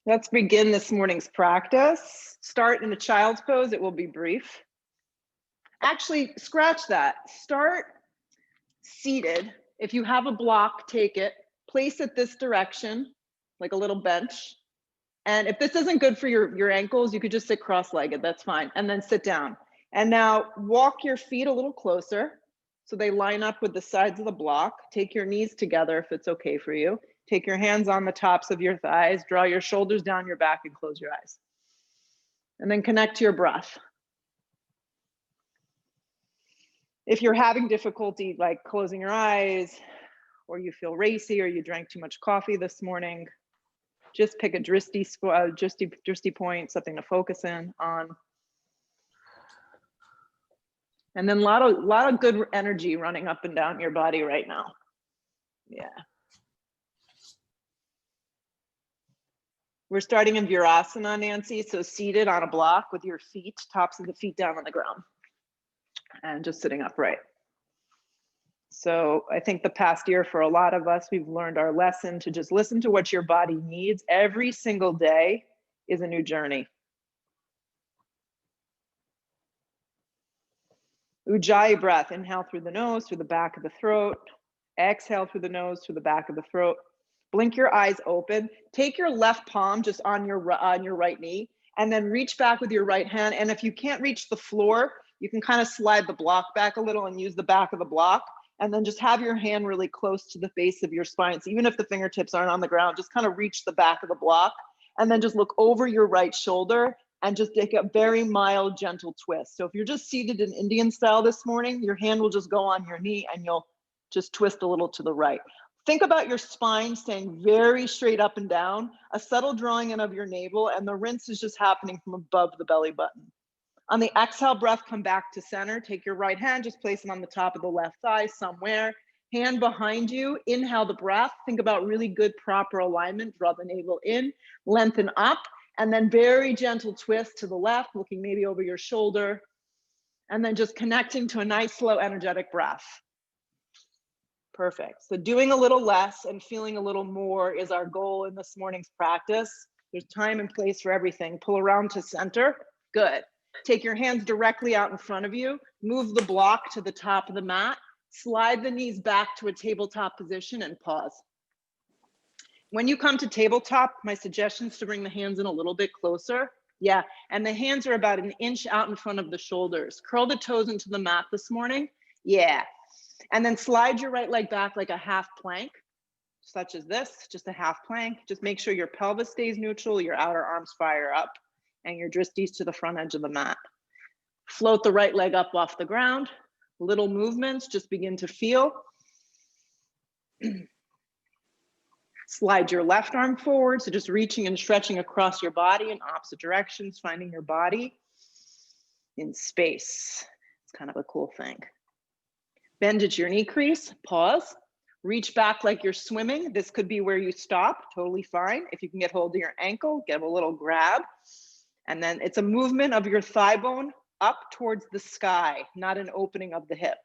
Let's begin this morning's practice. Start in a child's pose. It will be brief. Actually, scratch that. Start seated. If you have a block, take it. Place it this direction, like a little bench. And if this isn't good for your ankles, you could just sit cross-legged. That's fine. And then sit down. And now walk your feet a little closer so they line up with the sides of the block. Take your knees together if it's okay for you. Take your hands on the tops of your thighs, draw your shoulders down your back and close your eyes. And then connect to your breath. If you're having difficulty like closing your eyes, or you feel racy, or you drank too much coffee this morning, just pick a drishti point, something to focus in on. And then a lot of good energy running up and down your body right now. Yeah. We're starting in Virasana, Nancy. So seated on a block with your feet, tops of the feet down on the ground. And just sitting upright. So I think the past year for a lot of us, we've learned our lesson to just listen to what your body needs. Every single day is a new journey. Ujjayi breath, inhale through the nose, through the back of the throat. Exhale through the nose, through the back of the throat. Blink your eyes open. Take your left palm just on your right knee, and then reach back with your right hand. And if you can't reach the floor, you can kind of slide the block back a little and use the back of the block. And then just have your hand really close to the base of your spine. So even if the fingertips aren't on the ground, just kind of reach the back of the block. And then just look over your right shoulder and just take a very mild, gentle twist. So if you're just seated in Indian style this morning, your hand will just go on your knee and you'll just twist a little to the right. Think about your spine staying very straight up and down, a subtle drawing in of your navel, and the rinse is just happening from above the belly button. On the exhale breath, come back to center. Take your right hand, just place it on the top of the left thigh somewhere. Hand behind you, inhale the breath. Think about really good proper alignment. Draw the navel in, lengthen up, and then very gentle twist to the left, looking maybe over your shoulder, and then just connecting to a nice, slow, energetic breath. Perfect. So doing a little less and feeling a little more is our goal in this morning's practice. There's time and place for everything. Pull around to center. Good. Take your hands directly out in front of you. Move the block to the top of the mat. Slide the knees back to a tabletop position and pause. When you come to tabletop, my suggestion is to bring the hands in a little bit closer. Yeah, and the hands are about an inch out in front of the shoulders. Curl the toes into the mat this morning. Yeah. And then slide your right leg back like a half plank, such as this, just a half plank. Just make sure your pelvis stays neutral, your outer arms fire up, and your drishtis to the front edge of the mat. Float the right leg up off the ground. Little movements, just begin to feel. Slide your left arm forward, so just reaching and stretching across your body in opposite directions, finding your body in space. It's kind of a cool thing. Bend at your knee crease, pause. Reach back like you're swimming. This could be where you stop, totally fine. If you can get hold of your ankle, give a little grab. And then it's a movement of your thigh bone up towards the sky, not an opening of the hip.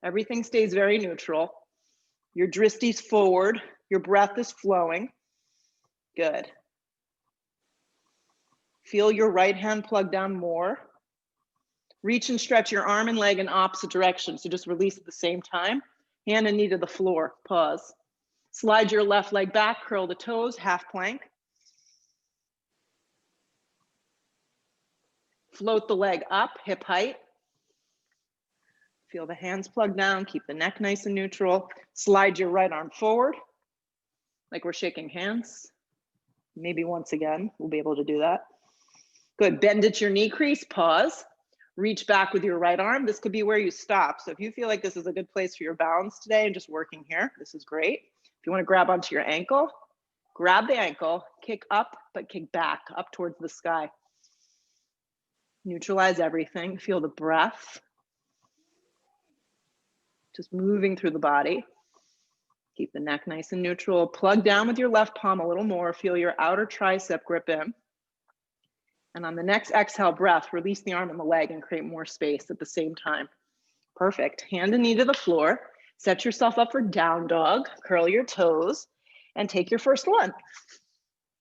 Everything stays very neutral. Your drishti's forward. Your breath is flowing. Good. Feel your right hand plug down more. Reach and stretch your arm and leg in opposite directions. So just release at the same time. Hand and knee to the floor. Pause. Slide your left leg back, curl the toes, half plank. Float the leg up, hip height. Feel the hands plug down, keep the neck nice and neutral. Slide your right arm forward, like we're shaking hands. Maybe once again, we'll be able to do that. Good, bend at your knee crease, pause. Reach back with your right arm. This could be where you stop. So if you feel like this is a good place for your balance today and just working here, this is great. If you want to grab onto your ankle, grab the ankle, kick up, but kick back up towards the sky. Neutralize everything. Feel the breath. Just moving through the body. Keep the neck nice and neutral. Plug down with your left palm a little more. Feel your outer tricep grip in. And on the next exhale breath, release the arm and the leg and create more space at the same time. Perfect. Hand and knee to the floor. Set yourself up for down dog. Curl your toes and take your first one.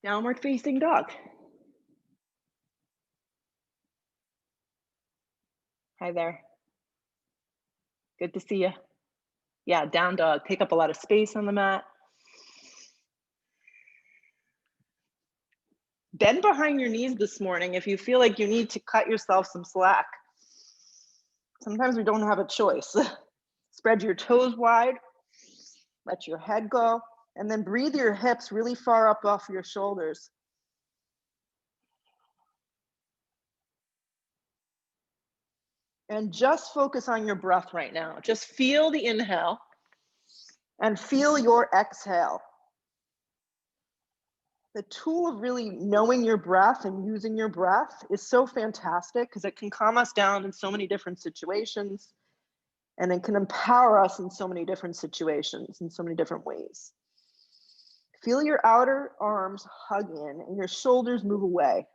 Downward facing dog. Hi there. Good to see you. Yeah, down dog. Take up a lot of space on the mat. Bend behind your knees this morning if you feel like you need to cut yourself some slack. Sometimes we don't have a choice. Spread your toes wide, let your head go, and then breathe your hips really far up off your shoulders. And just focus on your breath right now. Just feel the inhale and feel your exhale. The tool of really knowing your breath and using your breath is so fantastic because it can calm us down in so many different situations, and it can empower us in so many different situations, in so many different ways. Feel your outer arms hug in and your shoulders move away.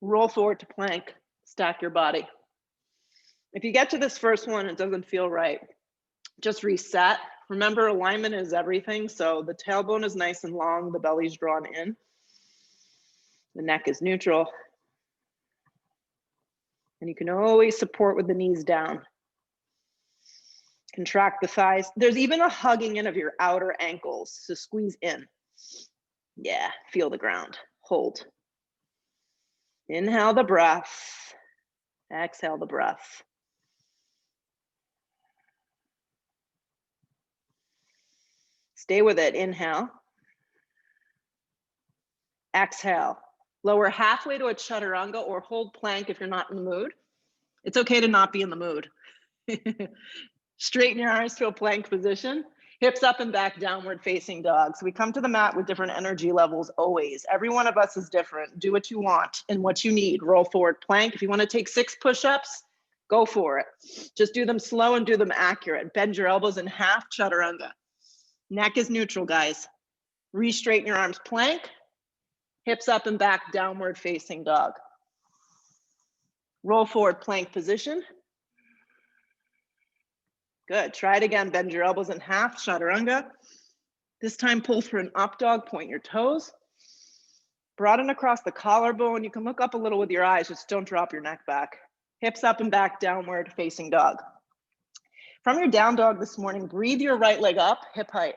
Roll forward to plank, stack your body. If you get to this first one, it doesn't feel right, just reset. Remember, alignment is everything. So the tailbone is nice and long, the belly's drawn in, the neck is neutral. And you can always support with the knees down. Contract the thighs. There's even a hugging in of your outer ankles, so squeeze in. Yeah, feel the ground. Hold. Inhale the breath. Exhale the breath. Stay with it. Inhale. Exhale. Lower halfway to a Chaturanga or hold plank if you're not in the mood. It's okay to not be in the mood. Straighten your arms to a plank position. Hips up and back, downward facing dog. So we come to the mat with different energy levels always. Every one of us is different. Do what you want and what you need. Roll forward plank. If you want to take 6 push-ups, go for it. Just do them slow and do them accurate. Bend your elbows in half, Chaturanga. Neck is neutral, guys. Re-straighten your arms, plank. Hips up and back, downward facing dog. Roll forward plank position. Good, try it again. Bend your elbows in half, Chaturanga. This time pull for an up dog, point your toes. Broaden across the collarbone. You can look up a little with your eyes, just don't drop your neck back. Hips up and back, downward facing dog. From your down dog this morning, breathe your right leg up, hip height.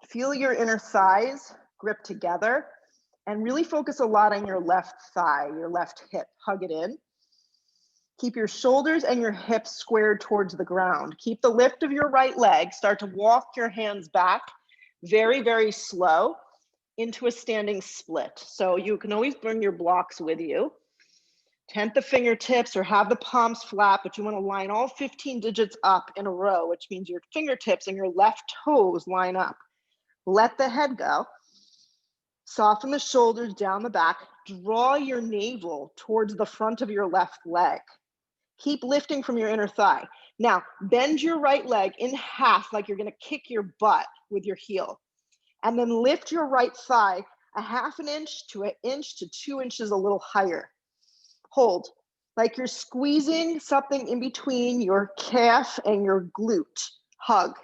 Feel your inner thighs grip together and really focus a lot on your left thigh, your left hip. Hug it in. Keep your shoulders and your hips squared towards the ground. Keep the lift of your right leg. Start to walk your hands back very, very slow into a standing split. So you can always bring your blocks with you. Tent the fingertips or have the palms flat, but you want to line all 15 digits up in a row, which means your fingertips and your left toes line up. Let the head go. Soften the shoulders down the back. Draw your navel towards the front of your left leg. Keep lifting from your inner thigh. Now, bend your right leg in half like you're going to kick your butt with your heel. And then lift your right thigh a half an inch to an inch to 2 inches a little higher. Hold, like you're squeezing something in between your calf and your glute. Hug.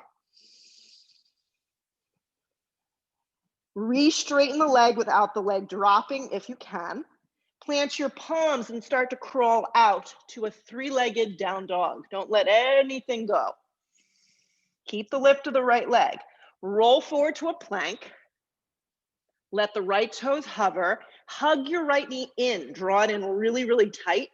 Re-straighten the leg without the leg dropping if you can. Plant your palms and start to crawl out to a 3-legged down dog. Don't let anything go. Keep the lift of the right leg. Roll forward to a plank. Let the right toes hover. Hug your right knee in. Draw it in really, really tight.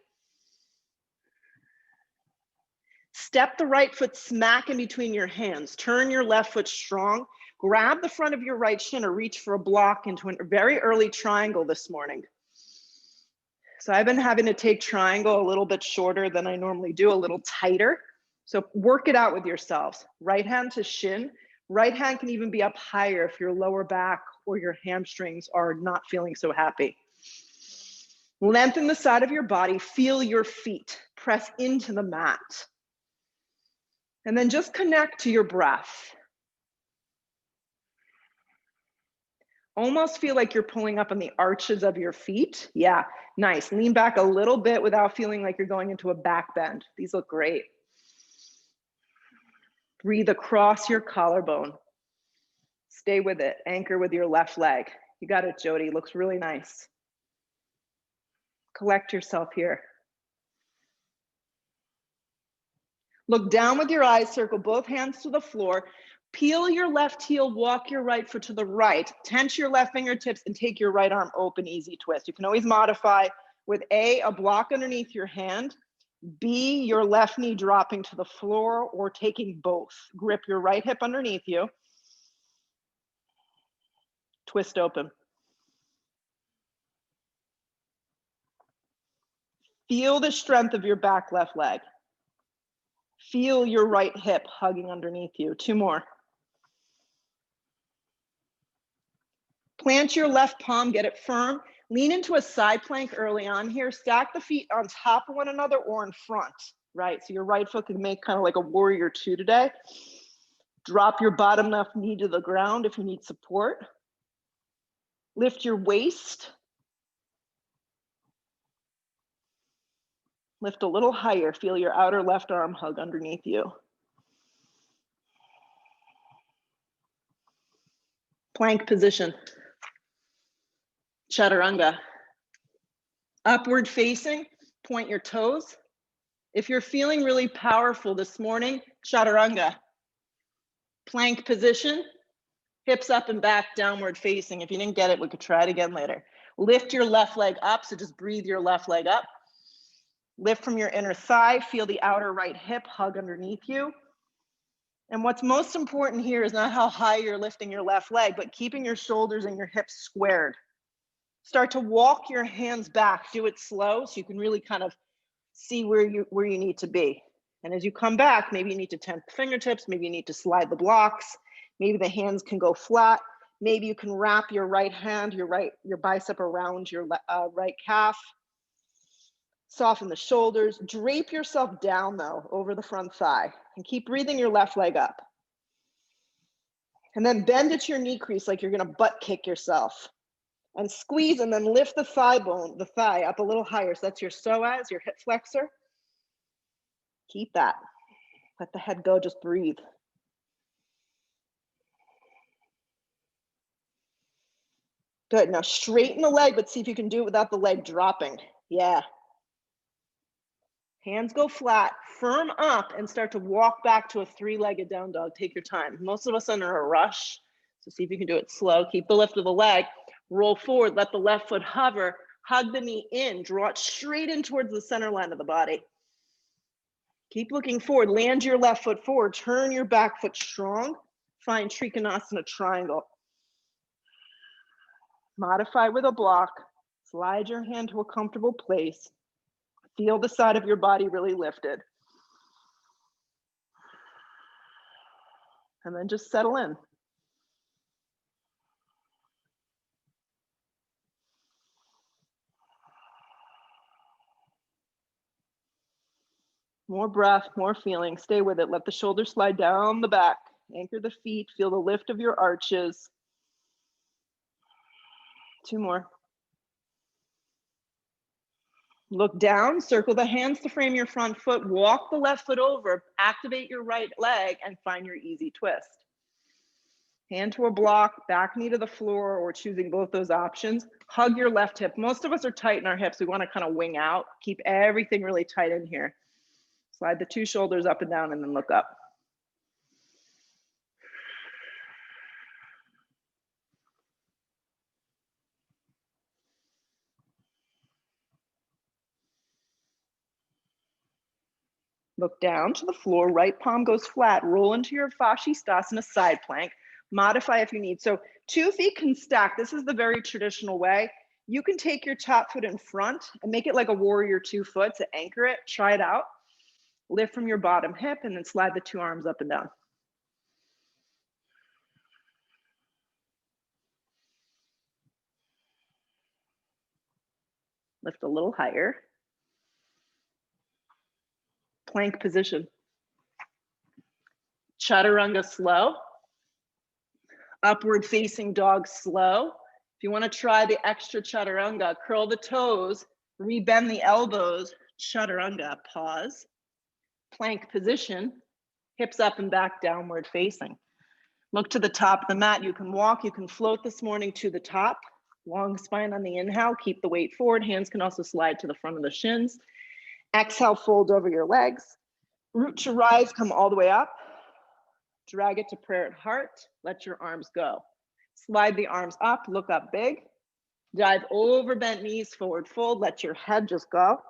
Step the right foot smack in between your hands. Turn your left foot strong. Grab the front of your right shin or reach for a block into a very early triangle this morning. So I've been having to take triangle a little bit shorter than I normally do, a little tighter. So work it out with yourselves. Right hand to shin. Right hand can even be up higher if your lower back or your hamstrings are not feeling so happy. Lengthen the side of your body. Feel your feet. Press into the mat. And then just connect to your breath. Almost feel like you're pulling up on the arches of your feet. Yeah, nice. Lean back a little bit without feeling like you're going into a back bend. These look great. Breathe across your collarbone. Stay with it. Anchor with your left leg. You got it, Jody. Looks really nice. Collect yourself here. Look down with your eyes, circle both hands to the floor. Peel your left heel, walk your right foot to the right. Tense your left fingertips and take your right arm open, easy twist. You can always modify with A, a block underneath your hand, B, your left knee dropping to the floor or taking both. Grip your right hip underneath you. Twist open. Feel the strength of your back left leg. Feel your right hip hugging underneath you. 2 more. Plant your left palm, get it firm. Lean into a side plank early on here. Stack the feet on top of one another or in front, right? So your right foot can make kind of like a warrior 2 today. Drop your bottom left knee to the ground if you need support. Lift your waist. Lift a little higher. Feel your outer left arm hug underneath you. Plank position. Chaturanga. Upward facing, point your toes. If you're feeling really powerful this morning, Chaturanga. Plank position, hips up and back, downward facing. If you didn't get it, we could try it again later. Lift your left leg up, so just breathe your left leg up. Lift from your inner thigh, feel the outer right hip hug underneath you. And what's most important here is not how high you're lifting your left leg, but keeping your shoulders and your hips squared. Start to walk your hands back. Do it slow so you can really kind of see where you need to be. And as you come back, maybe you need to tense the fingertips, maybe you need to slide the blocks, maybe the hands can go flat, maybe you can wrap your right hand, your bicep around your right calf. Soften the shoulders, drape yourself down though, over the front thigh, and keep breathing your left leg up. And then bend at your knee crease like you're gonna butt kick yourself. And squeeze and then lift the thigh bone, the thigh up a little higher. So that's your psoas, your hip flexor. Keep that. Let the head go, just breathe. Good, now straighten the leg, but see if you can do it without the leg dropping. Yeah. Hands go flat, firm up, and start to walk back to a 3-legged down dog. Take your time. Most of us are under a rush, so see if you can do it slow. Keep the lift of the leg. Roll forward, let the left foot hover, hug the knee in, draw it straight in towards the center line of the body. Keep looking forward, land your left foot forward, turn your back foot strong, find Trikonasana triangle. Modify with a block, slide your hand to a comfortable place. Feel the side of your body really lifted. And then just settle in. More breath, more feeling. Stay with it. Let the shoulders slide down the back. Anchor the feet. Feel the lift of your arches. 2 more. Look down, circle the hands to frame your front foot, walk the left foot over, activate your right leg, and find your easy twist. Hand to a block, back knee to the floor, or choosing both those options. Hug your left hip. Most of us are tight in our hips. We want to kind of wing out. Keep everything really tight in here. Slide the 2 shoulders up and down and then look up. Look down to the floor, right palm goes flat, roll into your Fascisthasana side plank, modify if you need. So 2 feet can stack. This is the very traditional way. You can take your top foot in front and make it like a warrior 2 foot to anchor it. Try it out. Lift from your bottom hip and then slide the 2 arms up and down. Lift a little higher. Plank position. Chaturanga slow. Upward facing dog slow. If you want to try the extra chaturanga, curl the toes, rebend the elbows, chaturanga, pause. Plank position. Hips up and back, downward facing. Look to the top of the mat. You can walk, you can float this morning to the top. Long spine on the inhale, keep the weight forward. Hands can also slide to the front of the shins. Exhale, fold over your legs. Root to rise, come all the way up. Drag it to prayer at heart. Let your arms go. Slide the arms up, look up big. Dive over bent knees, forward fold. Let your head just go.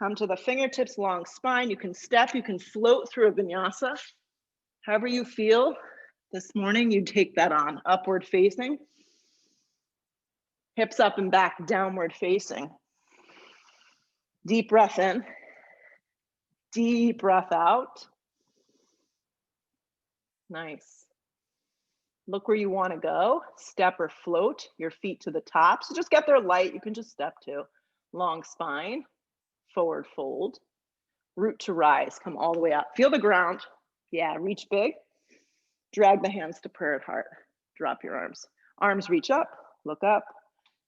Come to the fingertips, long spine. You can step, you can float through a vinyasa. However you feel this morning, you take that on. Upward facing. Hips up and back, downward facing. Deep breath in. Deep breath out. Nice. Look where you want to go. Step or float your feet to the top. So just get there light. You can just step to. Long spine. Forward fold. Root to rise. Come all the way up. Feel the ground. Yeah, reach big. Drag the hands to prayer at heart. Drop your arms. Arms reach up. Look up.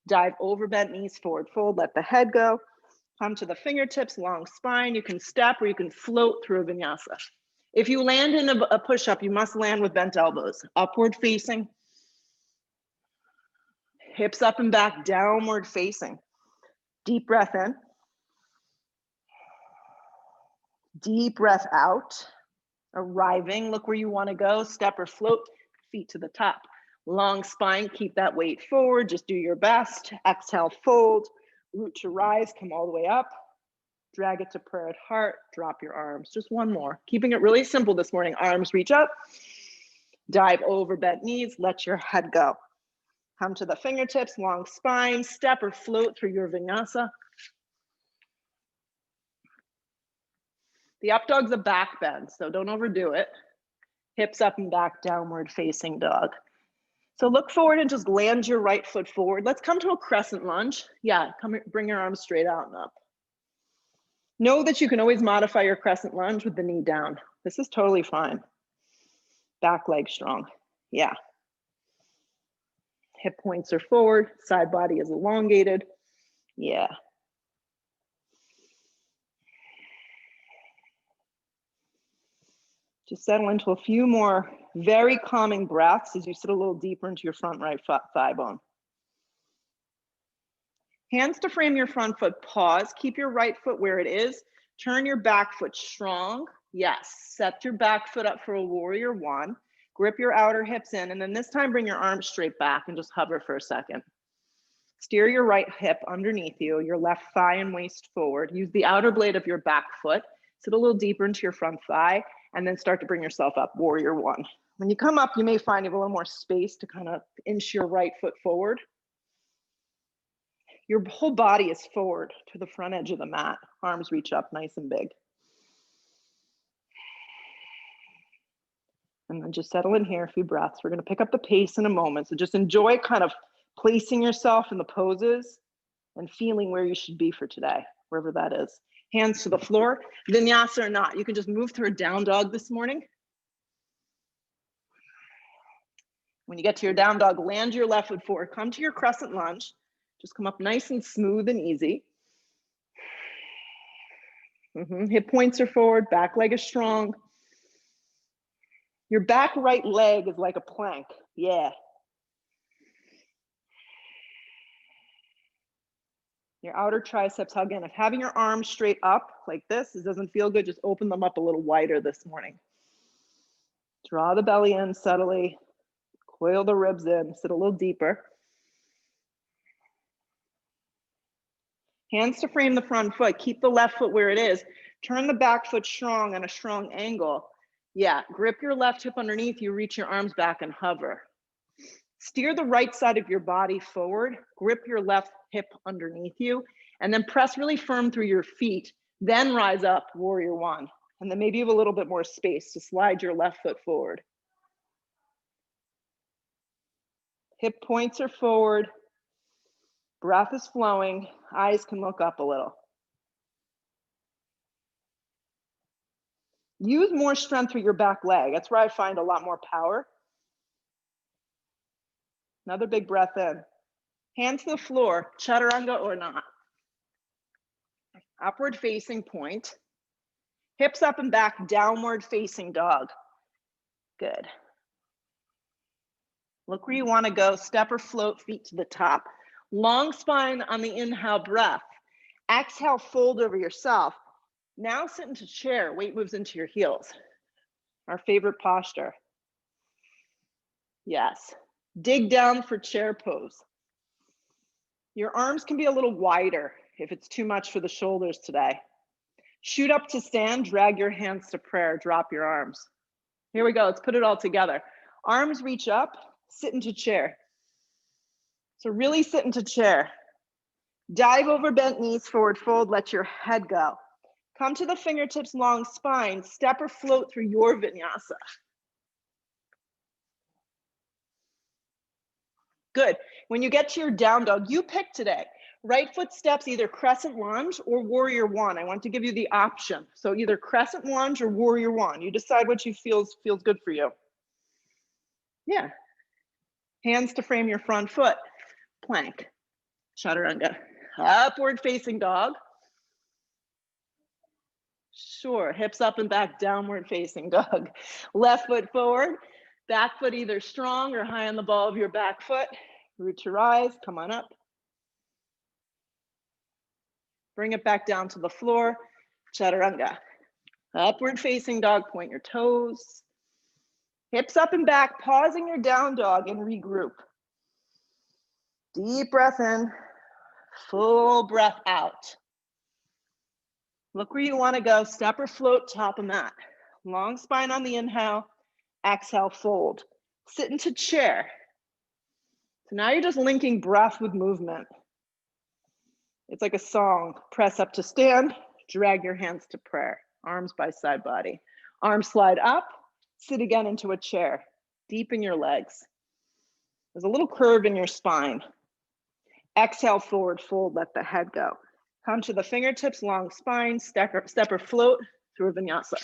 Dive over bent knees. Forward fold. Let the head go. Come to the fingertips. Long spine. You can step or you can float through a vinyasa. If you land in a push-up, you must land with bent elbows. Upward facing. Hips up and back, downward facing. Deep breath in. Deep breath out. Arriving, look where you want to go. Step or float, feet to the top. Long spine, keep that weight forward. Just do your best. Exhale, fold. Root to rise, come all the way up. Drag it to prayer at heart, drop your arms. Just one more. Keeping it really simple this morning. Arms reach up, dive over bent knees, let your head go. Come to the fingertips, long spine, step or float through your vinyasa. The up dog's a back bend, so don't overdo it. Hips up and back, downward facing dog. So look forward and just land your right foot forward. Let's come to a crescent lunge. Yeah, come bring your arms straight out and up. Know that you can always modify your crescent lunge with the knee down. This is totally fine. Back leg strong. Yeah. Hip points are forward. Side body is elongated. Yeah. Just settle into a few more very calming breaths as you sit a little deeper into your front right thigh bone. Hands to frame your front foot, pause. Keep your right foot where it is. Turn your back foot strong. Yes, set your back foot up for a warrior one. Grip your outer hips in, and then this time bring your arms straight back and just hover for a second. Steer your right hip underneath you, your left thigh and waist forward. Use the outer blade of your back foot. Sit a little deeper into your front thigh, and then start to bring yourself up, warrior one. When you come up, you may find you have a little more space to kind of inch your right foot forward. Your whole body is forward to the front edge of the mat. Arms reach up nice and big. And then just settle in here a few breaths. We're going to pick up the pace in a moment. So just enjoy kind of placing yourself in the poses and feeling where you should be for today, wherever that is. Hands to the floor. Vinyasa or not, you can just move through a down dog this morning. When you get to your down dog, land your left foot forward. Come to your crescent lunge. Just come up nice and smooth and easy. Hip points are forward, back leg is strong. Your back right leg is like a plank. Yeah. Your outer triceps hug in. If having your arms straight up like this, it doesn't feel good, just open them up a little wider this morning. Draw the belly in subtly. Coil the ribs in, sit a little deeper. Hands to frame the front foot. Keep the left foot where it is. Turn the back foot strong on a strong angle. Yeah, grip your left hip underneath you, reach your arms back and hover. Steer the right side of your body forward, grip your left hip underneath you, and then press really firm through your feet. Then rise up, warrior one. And then maybe you have a little bit more space to slide your left foot forward. Hip points are forward. Breath is flowing. Eyes can look up a little. Use more strength through your back leg. That's where I find a lot more power. Another big breath in. Hands to the floor, chaturanga or not. Upward facing point. Hips up and back, downward facing dog. Good. Look where you want to go. Step or float, feet to the top. Long spine on the inhale breath. Exhale, fold over yourself. Now sit into chair. Weight moves into your heels. Our favorite posture. Yes. Dig down for chair pose. Your arms can be a little wider if it's too much for the shoulders today. Shoot up to stand, drag your hands to prayer, drop your arms. Here we go, let's put it all together. Arms reach up, sit into chair. So really sit into chair. Dive over bent knees, forward fold, let your head go. Come to the fingertips, long spine, step or float through your vinyasa. Good. When you get to your down dog, you pick today. Right foot steps, either crescent lunge or warrior one. I want to give you the option. So either crescent lunge or warrior one. You decide what you feels good for you. Yeah. Hands to frame your front foot. Plank. Chaturanga. Upward facing dog. Sure. Hips up and back, downward facing dog. Left foot forward. Back foot either strong or high on the ball of your back foot. Root to rise. Come on up. Bring it back down to the floor. Chaturanga. Upward facing dog, point your toes. Hips up and back, pausing your down dog and regroup. Deep breath in, full breath out. Look where you want to go, step or float, top of mat. Long spine on the inhale, exhale, fold. Sit into chair. So now you're just linking breath with movement. It's like a song. Press up to stand, drag your hands to prayer. Arms by side body. Arms slide up, sit again into a chair. Deepen your legs. There's a little curve in your spine. Exhale, forward fold, let the head go. Come to the fingertips, long spine, step or float through a vinyasa.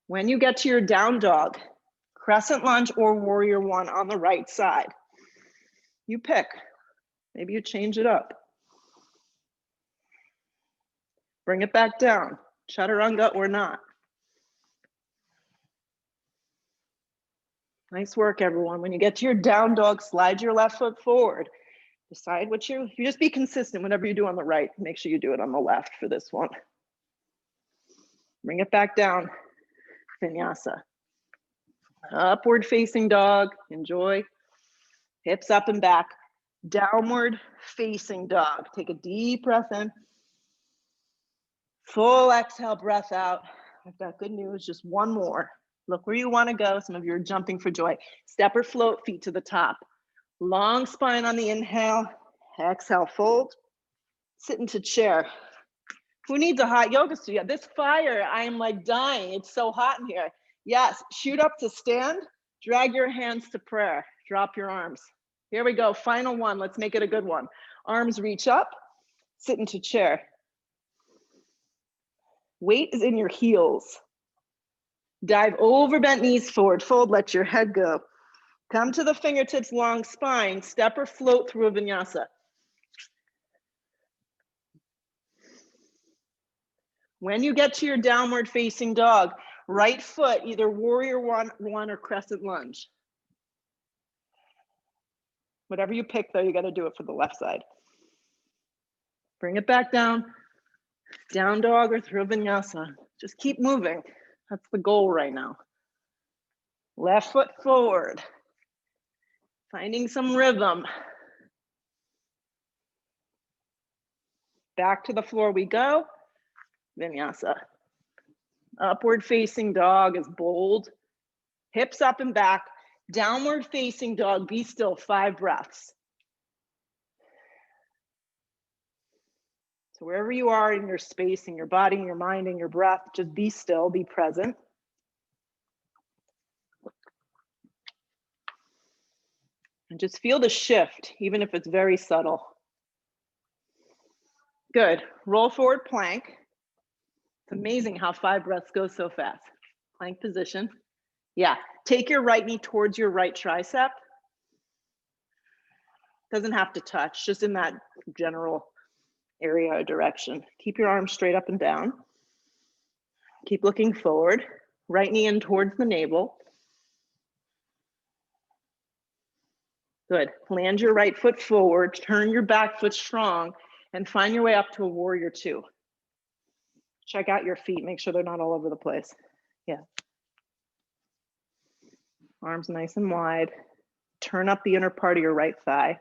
When you get to your down dog, crescent lunge or warrior one on the right side. You pick. Maybe you change it up. Bring it back down. Chaturanga or not. Nice work, everyone. When you get to your down dog, slide your left foot forward. Decide what you just be consistent. Whatever you do on the right, make sure you do it on the left for this one. Bring it back down. Vinyasa. Upward facing dog. Enjoy. Hips up and back. Downward facing dog. Take a deep breath in. Full exhale, breath out. I've got good news, just one more. Look where you want to go. Some of you are jumping for joy. Step or float, feet to the top. Long spine on the inhale. Exhale, fold. Sit into chair. Who needs a hot yoga studio? This fire, I am like dying. It's so hot in here. Yes, shoot up to stand. Drag your hands to prayer. Drop your arms. Here we go, final one. Let's make it a good one. Arms reach up, sit into chair. Weight is in your heels. Dive over bent knees, forward fold, let your head go. Come to the fingertips, long spine, step or float through a vinyasa. When you get to your downward facing dog, right foot, either warrior one or crescent lunge. Whatever you pick though, you gotta do it for the left side. Bring it back down, down dog or through vinyasa. Just keep moving. That's the goal right now. Left foot forward. Finding some rhythm. Back to the floor we go. Vinyasa. Upward facing dog is bold. Hips up and back. Downward facing dog, be still, 5 breaths. So wherever you are in your space, in your body, in your mind, in your breath, just be still, be present. And just feel the shift, even if it's very subtle. Good. Roll forward plank. It's amazing how 5 breaths go so fast. Plank position. Yeah. Take your right knee towards your right tricep. Doesn't have to touch, just in that general area or direction. Keep your arms straight up and down. Keep looking forward. Right knee in towards the navel. Good. Land your right foot forward, turn your back foot strong, and find your way up to a warrior two. Check out your feet, make sure they're not all over the place. Yeah. Arms nice and wide. Turn up the inner part of your right thigh.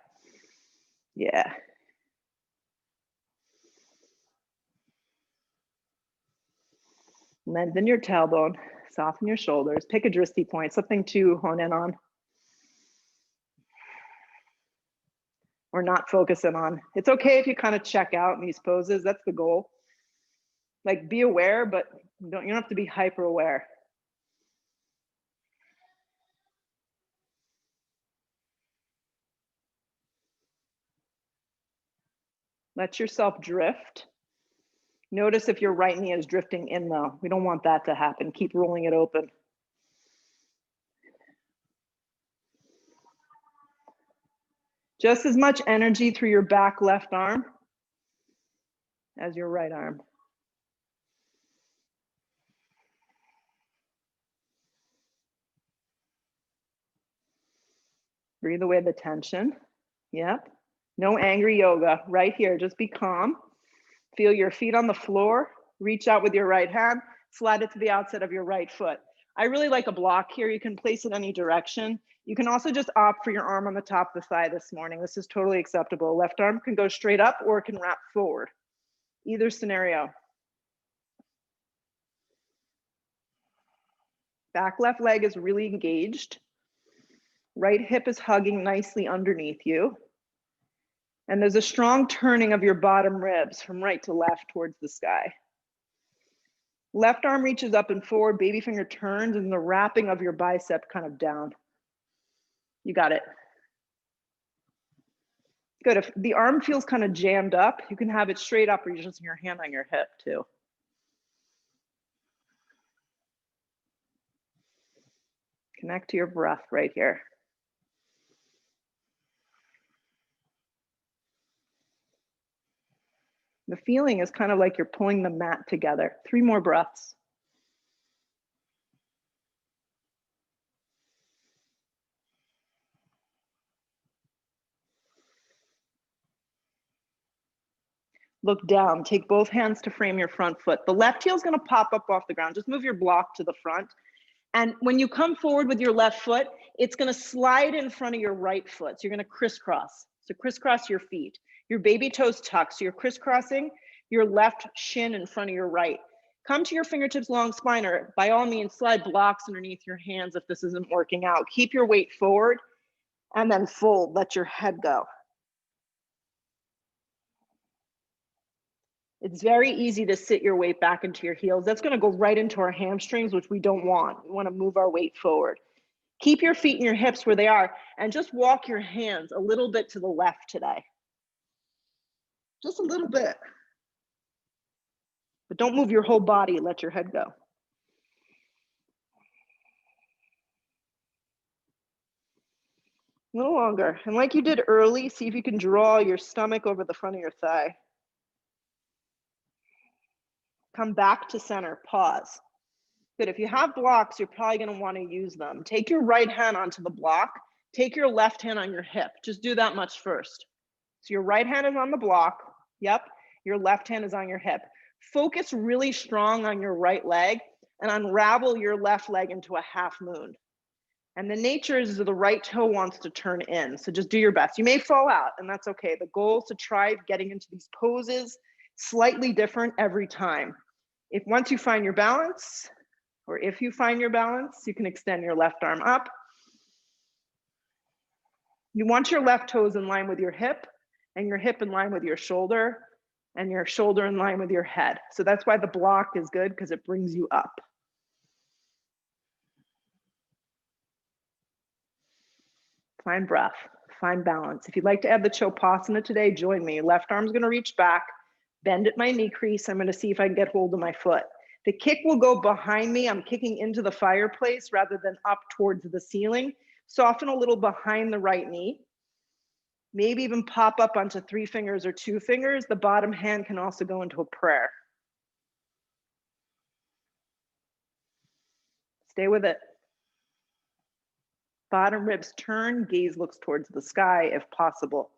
Yeah. Lengthen your tailbone, soften your shoulders, pick a drishti point, something to hone in on. Or not focus in on. It's okay if you kind of check out in these poses, that's the goal. Like be aware, but you don't have to be hyper aware. Let yourself drift. Notice if your right knee is drifting in though. We don't want that to happen. Keep rolling it open. Just as much energy through your back left arm as your right arm. Breathe away the tension. Yep. No angry yoga. Right here, just be calm. Feel your feet on the floor. Reach out with your right hand. Slide it to the outside of your right foot. I really like a block here. You can place it any direction. You can also just opt for your arm on the top of the thigh this morning. This is totally acceptable. Left arm can go straight up or it can wrap forward. Either scenario. Back left leg is really engaged. Right hip is hugging nicely underneath you. And there's a strong turning of your bottom ribs from right to left towards the sky. Left arm reaches up and forward, baby finger turns, and the wrapping of your bicep kind of down. You got it. Good. If the arm feels kind of jammed up, you can have it straight up or you're just your hand on your hip too. Connect to your breath right here. The feeling is kind of like you're pulling the mat together. 3 more breaths. Look down, take both hands to frame your front foot. The left heel is going to pop up off the ground. Just move your block to the front. And when you come forward with your left foot, it's going to slide in front of your right foot. So you're going to crisscross. So crisscross your feet. Your baby toes tuck. So you're crisscrossing your left shin in front of your right. Come to your fingertips, long spine, or by all means, slide blocks underneath your hands if this isn't working out. Keep your weight forward and then fold. Let your head go. It's very easy to sit your weight back into your heels. That's going to go right into our hamstrings, which we don't want. We want to move our weight forward. Keep your feet and your hips where they are and just walk your hands a little bit to the left today. Just a little bit. But don't move your whole body. Let your head go. A little longer. And like you did early, see if you can draw your stomach over the front of your thigh. Come back to center, pause. Good, if you have blocks, you're probably gonna wanna use them. Take your right hand onto the block, take your left hand on your hip. Just do that much first. So your right hand is on the block, yep. Your left hand is on your hip. Focus really strong on your right leg and unravel your left leg into a half moon. And the nature is the right toe wants to turn in. So just do your best. You may fall out and that's okay. The goal is to try getting into these poses slightly different every time. If once you find your balance, or if you find your balance, you can extend your left arm up. You want your left toes in line with your hip and your hip in line with your shoulder and your shoulder in line with your head. So that's why the block is good because it brings you up. Find breath, find balance. If you'd like to add the Chopasana today, join me. Left arm's gonna reach back, bend at my knee crease. I'm gonna see if I can get hold of my foot. The kick will go behind me. I'm kicking into the fireplace rather than up towards the ceiling. Soften a little behind the right knee. Maybe even pop up onto 3 fingers or 2 fingers. The bottom hand can also go into a prayer. Stay with it. Bottom ribs turn, gaze looks towards the sky if possible.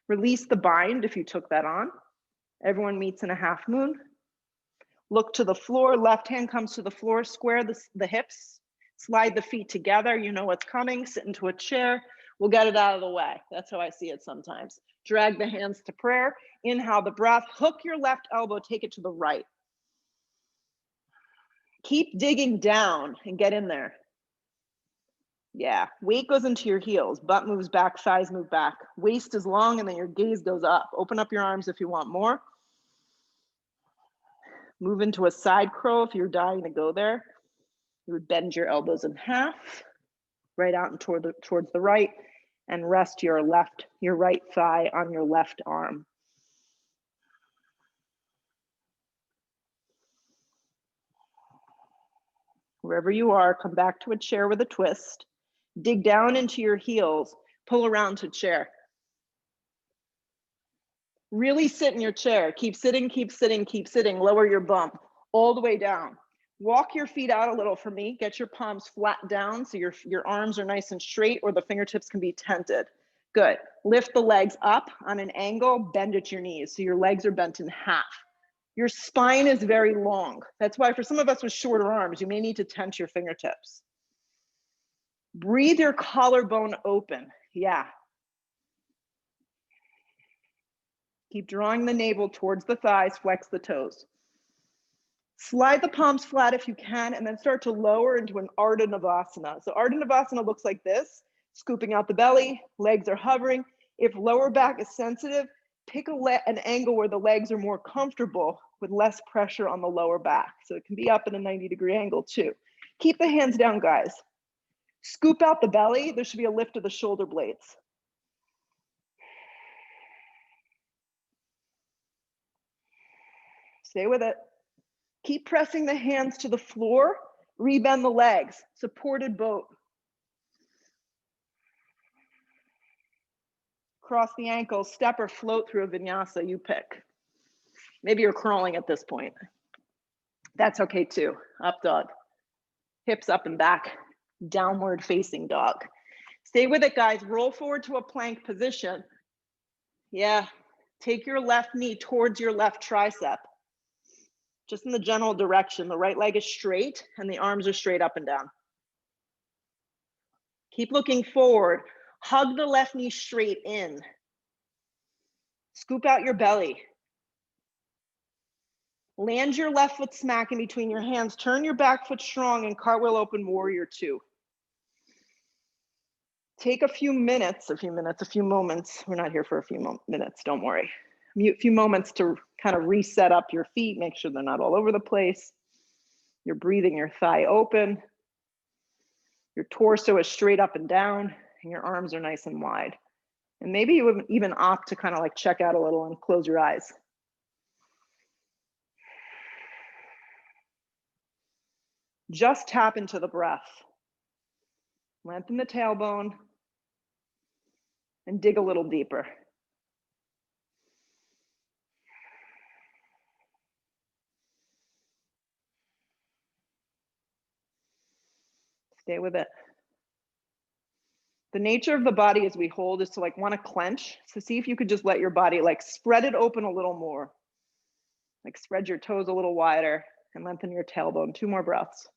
Release the bind if you took that on. Everyone meets in a half moon. Look to the floor, left hand comes to the floor, square the hips, slide the feet together. You know what's coming, sit into a chair. We'll get it out of the way. That's how I see it sometimes. Drag the hands to prayer. Inhale the breath, hook your left elbow, take it to the right. Keep digging down and get in there. Yeah, weight goes into your heels, butt moves back, thighs move back. Waist is long and then your gaze goes up. Open up your arms if you want more. Move into a side crow if you're dying to go there. You would bend your elbows in half, right out and towards the right, and rest your right thigh on your left arm. Wherever you are, come back to a chair with a twist. Dig down into your heels, pull around to chair. Really sit in your chair. Keep sitting, keep sitting, keep sitting. Lower your bump all the way down. Walk your feet out a little for me. Get your palms flat down so your arms are nice and straight, or the fingertips can be tented. Good. Lift the legs up on an angle, bend at your knees so your legs are bent in half. Your spine is very long. That's why for some of us with shorter arms, you may need to tense your fingertips. Breathe your collarbone open. Yeah. Keep drawing the navel towards the thighs, flex the toes. Slide the palms flat if you can, and then start to lower into an Arta Navasana. So Arta Navasana looks like this, scooping out the belly, legs are hovering. If lower back is sensitive, pick an angle where the legs are more comfortable with less pressure on the lower back. So it can be up in a 90-degree angle too. Keep the hands down, guys. Scoop out the belly. There should be a lift of the shoulder blades. Stay with it. Keep pressing the hands to the floor. Rebend the legs. Supported boat. Cross the ankles, step or float through a vinyasa, you pick. Maybe you're crawling at this point. That's okay too. Up dog. Hips up and back. Downward facing dog. Stay with it, guys. Roll forward to a plank position. Yeah. Take your left knee towards your left tricep. Just in the general direction. The right leg is straight and the arms are straight up and down. Keep looking forward. Hug the left knee straight in. Scoop out your belly. Land your left foot smack in between your hands. Turn your back foot strong and cartwheel open warrior two. Take a few moments. We're not here for a few minutes, don't worry. A few moments to kind of reset up your feet, make sure they're not all over the place. You're breathing your thigh open. Your torso is straight up and down, and your arms are nice and wide. And maybe you would even opt to kind of like check out a little and close your eyes. Just tap into the breath. Lengthen the tailbone and dig a little deeper. Stay with it. The nature of the body as we hold is to like want to clench. So see if you could just let your body like spread it open a little more. Like spread your toes a little wider and lengthen your tailbone. 2 more breaths.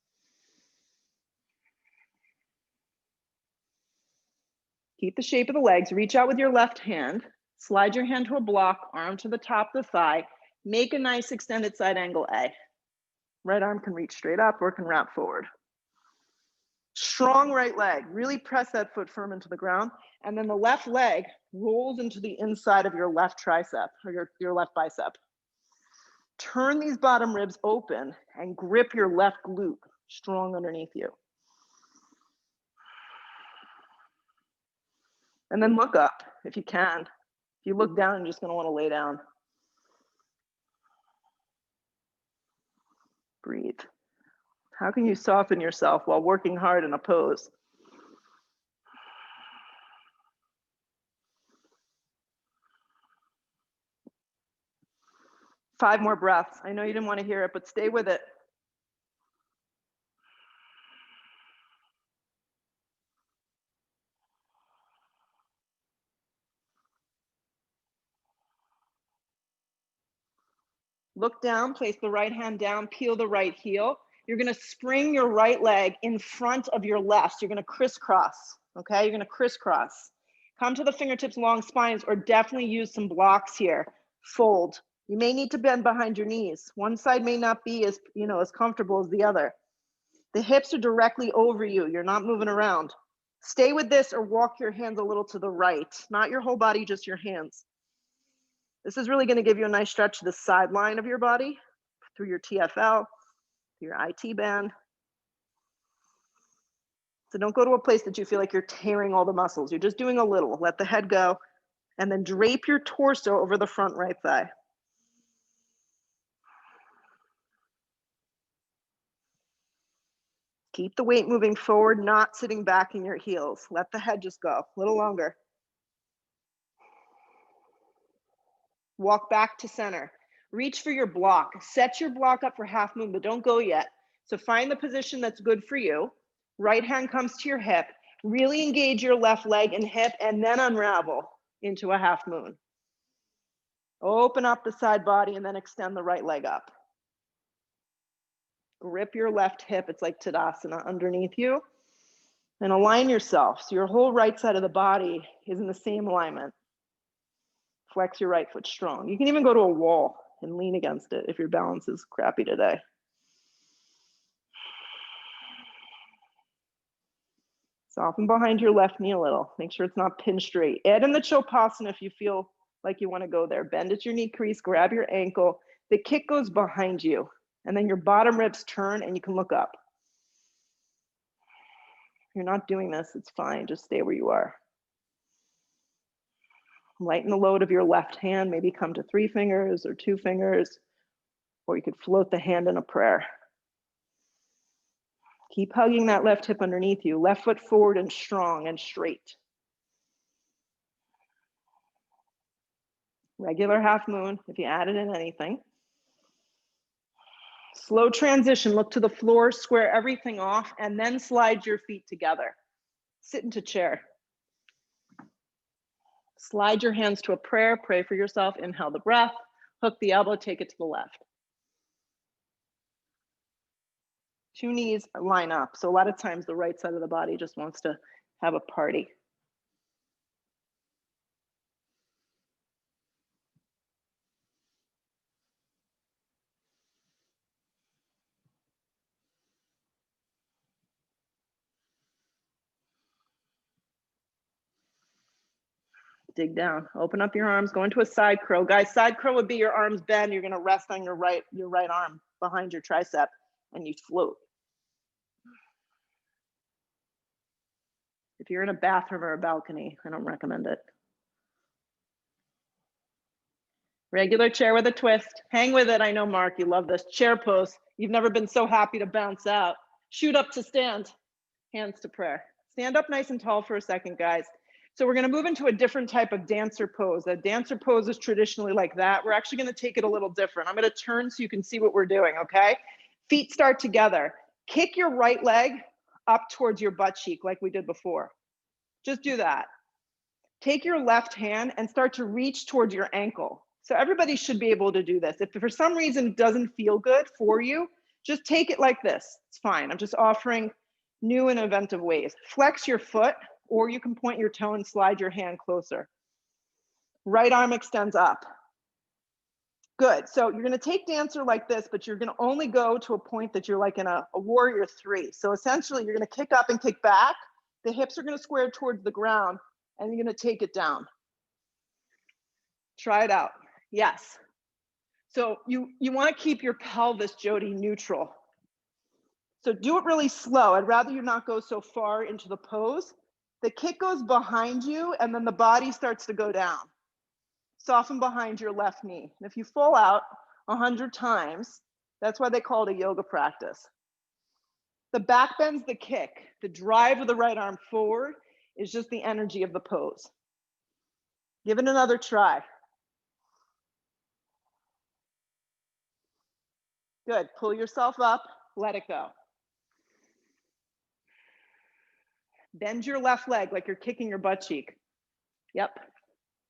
Keep the shape of the legs. Reach out with your left hand. Slide your hand to a block, arm to the top of the thigh. Make a nice extended side angle A. Right arm can reach straight up or can wrap forward. Strong right leg. Really press that foot firm into the ground. And then the left leg rolls into the inside of your left tricep or your left bicep. Turn these bottom ribs open and grip your left glute strong underneath you. And then look up if you can. If you look down, you're just going to want to lay down. Breathe. How can you soften yourself while working hard in a pose? 5 more breaths. I know you didn't want to hear it, but stay with it. Look down, place the right hand down, peel the right heel. You're gonna spring your right leg in front of your left. You're gonna crisscross, okay? You're gonna crisscross. Come to the fingertips, long spines, or definitely use some blocks here. Fold. You may need to bend behind your knees. One side may not be as, as comfortable as the other. The hips are directly over you. You're not moving around. Stay with this or walk your hands a little to the right. Not your whole body, just your hands. This is really gonna give you a nice stretch to the sideline of your body through your TFL, your IT band. So don't go to a place that you feel like you're tearing all the muscles. You're just doing a little. Let the head go, and then drape your torso over the front right thigh. Keep the weight moving forward, not sitting back in your heels. Let the head just go a little longer. Walk back to center. Reach for your block. Set your block up for half moon, but don't go yet. So find the position that's good for you. Right hand comes to your hip. Really engage your left leg and hip, and then unravel into a half moon. Open up the side body and then extend the right leg up. Grip your left hip. It's like Tadasana underneath you. And align yourself so your whole right side of the body is in the same alignment. Flex your right foot strong. You can even go to a wall and lean against it if your balance is crappy today. Soften behind your left knee a little. Make sure it's not pinned straight. Add in the Chopasana if you feel like you want to go there. Bend at your knee crease, grab your ankle. The kick goes behind you, and then your bottom ribs turn and you can look up. If you're not doing this, it's fine. Just stay where you are. Lighten the load of your left hand. Maybe come to 3 fingers or 2 fingers, or you could float the hand in a prayer. Keep hugging that left hip underneath you. Left foot forward and strong and straight. Regular half moon, if you added in anything. Slow transition, look to the floor, square everything off, and then slide your feet together. Sit into chair. Slide your hands to a prayer, pray for yourself, inhale the breath, hook the elbow, take it to the left. 2 knees line up. So a lot of times the right side of the body just wants to have a party. Dig down, open up your arms, go into a side crow. Guys, side crow would be your arms bend. You're gonna rest on your right arm behind your tricep and you float. If you're in a bathroom or a balcony, I don't recommend it. Regular chair with a twist. Hang with it. I know, Mark, you love this. Chair pose. You've never been so happy to bounce out. Shoot up to stand. Hands to prayer. Stand up nice and tall for a second, guys. So we're gonna move into a different type of dancer pose. A dancer pose is traditionally like that. We're actually gonna take it a little different. I'm gonna turn so you can see what we're doing, okay? Feet start together. Kick your right leg up towards your butt cheek like we did before. Just do that. Take your left hand and start to reach towards your ankle. So everybody should be able to do this. If for some reason it doesn't feel good for you, just take it like this. It's fine. I'm just offering new and inventive ways. Flex your foot, or you can point your toe and slide your hand closer. Right arm extends up. Good. So you're going to take dancer like this, but you're going to only go to a point that you're like in a warrior 3. So essentially you're going to kick up and kick back. The hips are going to square towards the ground and you're going to take it down. Try it out. Yes. So you want to keep your pelvis, Jody, neutral. So do it really slow. I'd rather you not go so far into the pose. The kick goes behind you and then the body starts to go down. Soften behind your left knee. And if you fall out 100 times, that's why they call it a yoga practice. The back bends the kick. The drive of the right arm forward is just the energy of the pose. Give it another try. Good. Pull yourself up. Let it go. Bend your left leg like you're kicking your butt cheek. Yep.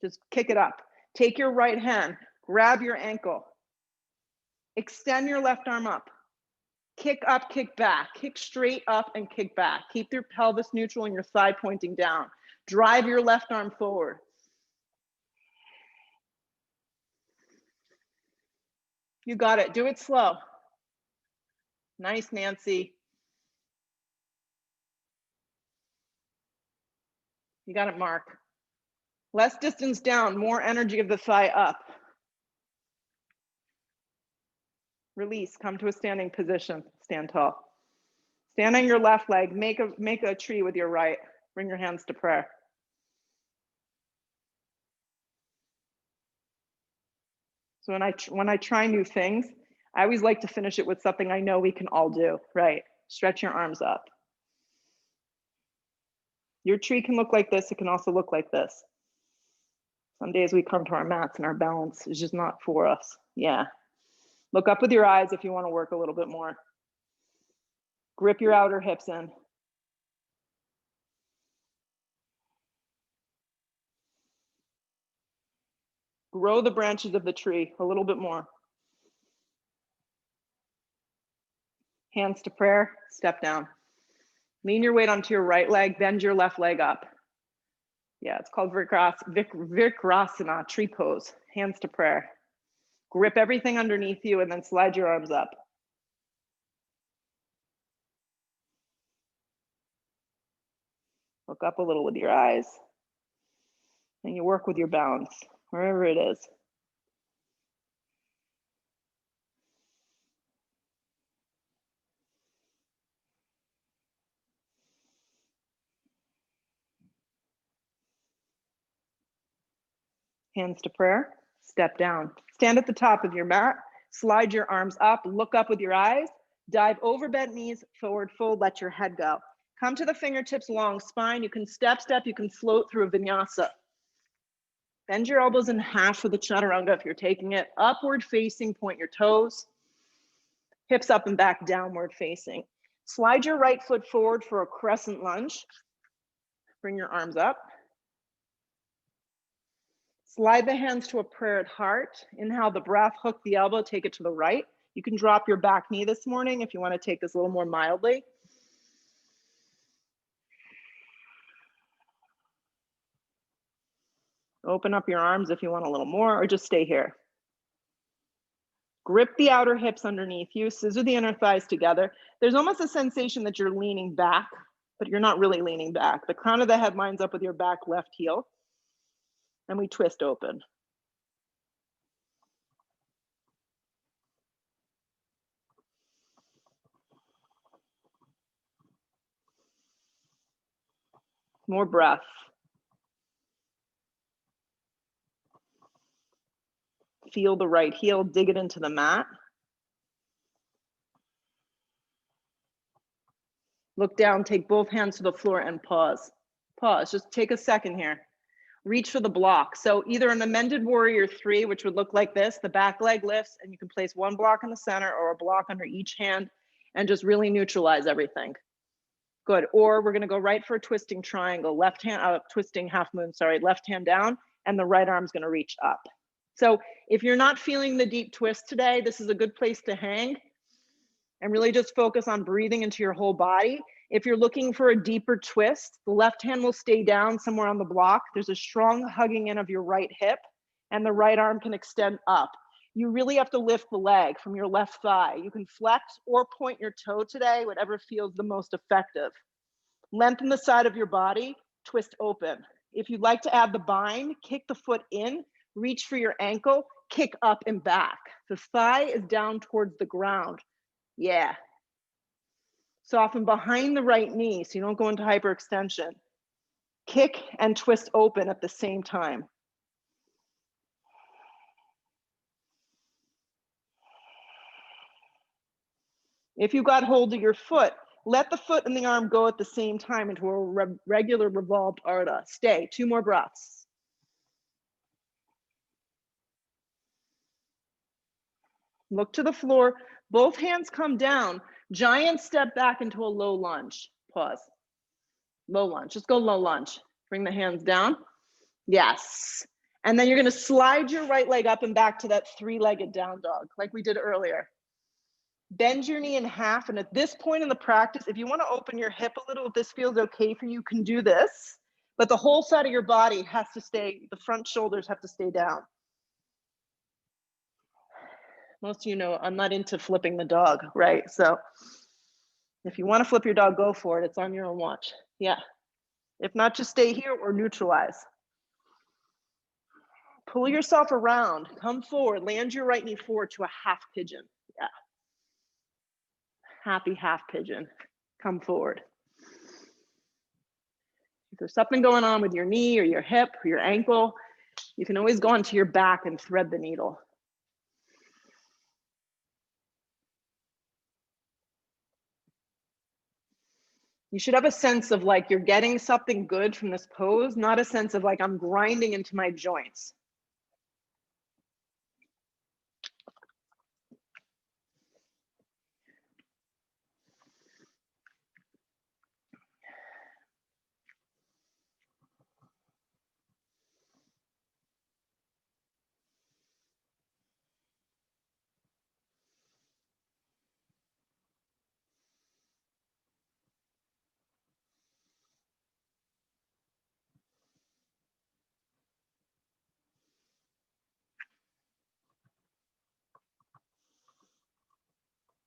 Just kick it up. Take your right hand. Grab your ankle. Extend your left arm up. Kick up, kick back. Kick straight up and kick back. Keep your pelvis neutral and your thigh pointing down. Drive your left arm forward. You got it. Do it slow. Nice, Nancy. You got it, Mark. Less distance down, more energy of the thigh up. Release, come to a standing position. Stand tall. Stand on your left leg, make a tree with your right. Bring your hands to prayer. So when I try new things, I always like to finish it with something I know we can all do, right? Stretch your arms up. Your tree can look like this, it can also look like this. Some days we come to our mats and our balance is just not for us. Yeah. Look up with your eyes if you want to work a little bit more. Grip your outer hips in. Grow the branches of the tree a little bit more. Hands to prayer, step down. Lean your weight onto your right leg, bend your left leg up. Yeah, it's called Vikrasana, tree pose. Hands to prayer. Grip everything underneath you and then slide your arms up. Look up a little with your eyes. And you work with your balance, wherever it is. Hands to prayer, step down. Stand at the top of your mat, slide your arms up, look up with your eyes, dive over bent knees, forward fold, let your head go. Come to the fingertips, long spine. You can step, you can float through a vinyasa. Bend your elbows in half for the Chaturanga if you're taking it. Upward facing, point your toes. Hips up and back, downward facing. Slide your right foot forward for a crescent lunge. Bring your arms up. Slide the hands to a prayer at heart. Inhale the breath, hook the elbow, take it to the right. You can drop your back knee this morning if you want to take this a little more mildly. Open up your arms if you want a little more, or just stay here. Grip the outer hips underneath you, scissor the inner thighs together. There's almost a sensation that you're leaning back, but you're not really leaning back. The crown of the head lines up with your back left heel, and we twist open. More breath. Feel the right heel, dig it into the mat. Look down, take both hands to the floor and pause. Pause, just take a second here. Reach for the block. So either an amended warrior 3, which would look like this, the back leg lifts and you can place one block in the center or a block under each hand and just really neutralize everything. Good, or we're gonna go right for a twisting triangle, left hand, twisting half moon, sorry, left hand down and the right arm's gonna reach up. So if you're not feeling the deep twist today, this is a good place to hang and really just focus on breathing into your whole body. If you're looking for a deeper twist, the left hand will stay down somewhere on the block. There's a strong hugging in of your right hip and the right arm can extend up. You really have to lift the leg from your left thigh. You can flex or point your toe today, whatever feels the most effective. Lengthen the side of your body, twist open. If you'd like to add the bind, kick the foot in, reach for your ankle, kick up and back. The thigh is down towards the ground. Yeah. Soften behind the right knee so you don't go into hyperextension. Kick and twist open at the same time. If you got hold of your foot, let the foot and the arm go at the same time into a regular revolved Arta. Stay, 2 more breaths. Look to the floor. Both hands come down. Giant step back into a low lunge. Pause. Low lunge. Just go low lunge. Bring the hands down. Yes. And then you're going to slide your right leg up and back to that three-legged down dog, like we did earlier. Bend your knee in half. And at this point in the practice, if you want to open your hip a little, if this feels okay for you, you can do this. But the whole side of your body has to stay, the front shoulders have to stay down. Most of you know I'm not into flipping the dog, right? So if you want to flip your dog, go for it. It's on your own watch. Yeah. If not, just stay here or neutralize. Pull yourself around. Come forward. Land your right knee forward to a half pigeon. Yeah. Happy half pigeon. Come forward. If there's something going on with your knee or your hip or your ankle, you can always go onto your back and thread the needle. You should have a sense of like you're getting something good from this pose, not a sense of like I'm grinding into my joints.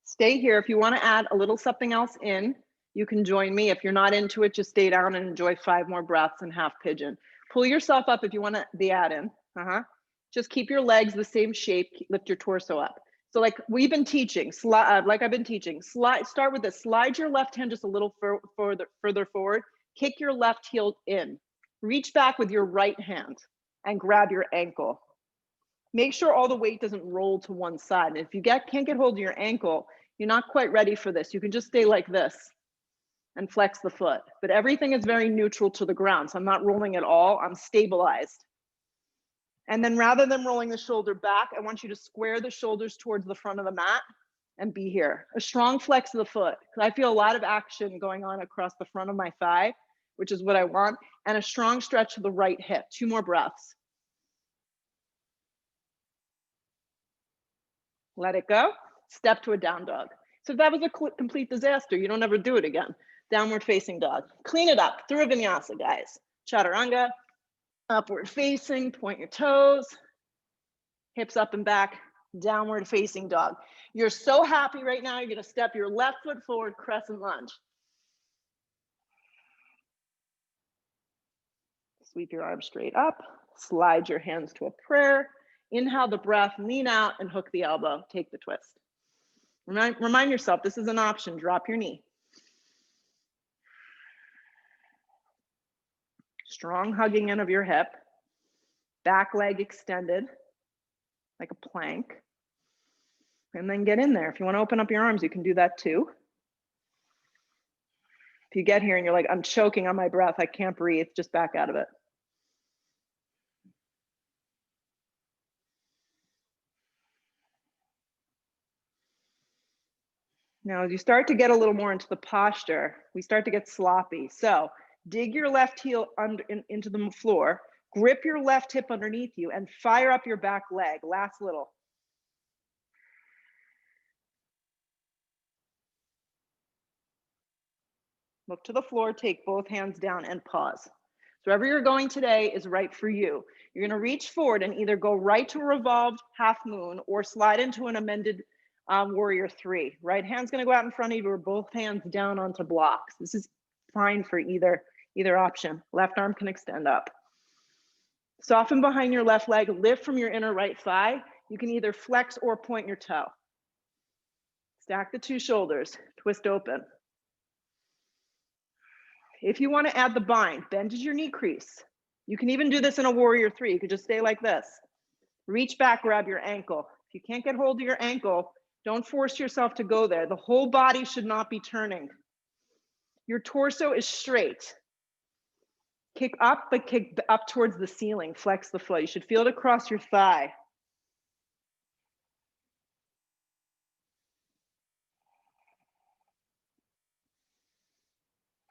Stay here. If you want to add a little something else in, you can join me. If you're not into it, just stay down and enjoy 5 more breaths and half pigeon. Pull yourself up if you want the add in. Just keep your legs the same shape. Lift your torso up. So like we've been teaching, like I've been teaching, start with this. Slide your left hand just a little further forward. Kick your left heel in. Reach back with your right hand and grab your ankle. Make sure all the weight doesn't roll to one side. And if you can't get hold of your ankle, you're not quite ready for this. You can just stay like this and flex the foot. But everything is very neutral to the ground. So I'm not rolling at all. I'm stabilized. And then rather than rolling the shoulder back, I want you to square the shoulders towards the front of the mat and be here. A strong flex of the foot. I feel a lot of action going on across the front of my thigh, which is what I want. And a strong stretch to the right hip. 2 more breaths. Let it go. Step to a down dog. So if that was a complete disaster, you don't ever do it again. Downward facing dog. Clean it up through a vinyasa, guys. Chaturanga, upward facing, point your toes, hips up and back, downward facing dog. You're so happy right now, you're gonna step your left foot forward, crescent lunge. Sweep your arms straight up, slide your hands to a prayer. Inhale the breath, lean out and hook the elbow, take the twist. Remind yourself, this is an option, drop your knee. Strong hugging in of your hip, back leg extended, like a plank. And then get in there. If you want to open up your arms, you can do that too. If you get here and you're like, I'm choking on my breath, I can't breathe, just back out of it. Now, as you start to get a little more into the posture, we start to get sloppy. So dig your left heel into the floor, grip your left hip underneath you and fire up your back leg. Last little. Look to the floor, take both hands down and pause. So wherever you're going today is right for you. You're gonna reach forward and either go right to a revolved half moon or slide into an amended warrior 3. Right hand's gonna go out in front of you or both hands down onto blocks. This is fine for either option. Left arm can extend up. Soften behind your left leg, lift from your inner right thigh. You can either flex or point your toe. Stack the 2 shoulders, twist open. If you want to add the bind, bend your knee crease. You can even do this in a warrior 3. You could just stay like this. Reach back, grab your ankle. If you can't get hold of your ankle, don't force yourself to go there. The whole body should not be turning. Your torso is straight. Kick up, but kick up towards the ceiling. Flex the foot. You should feel it across your thigh.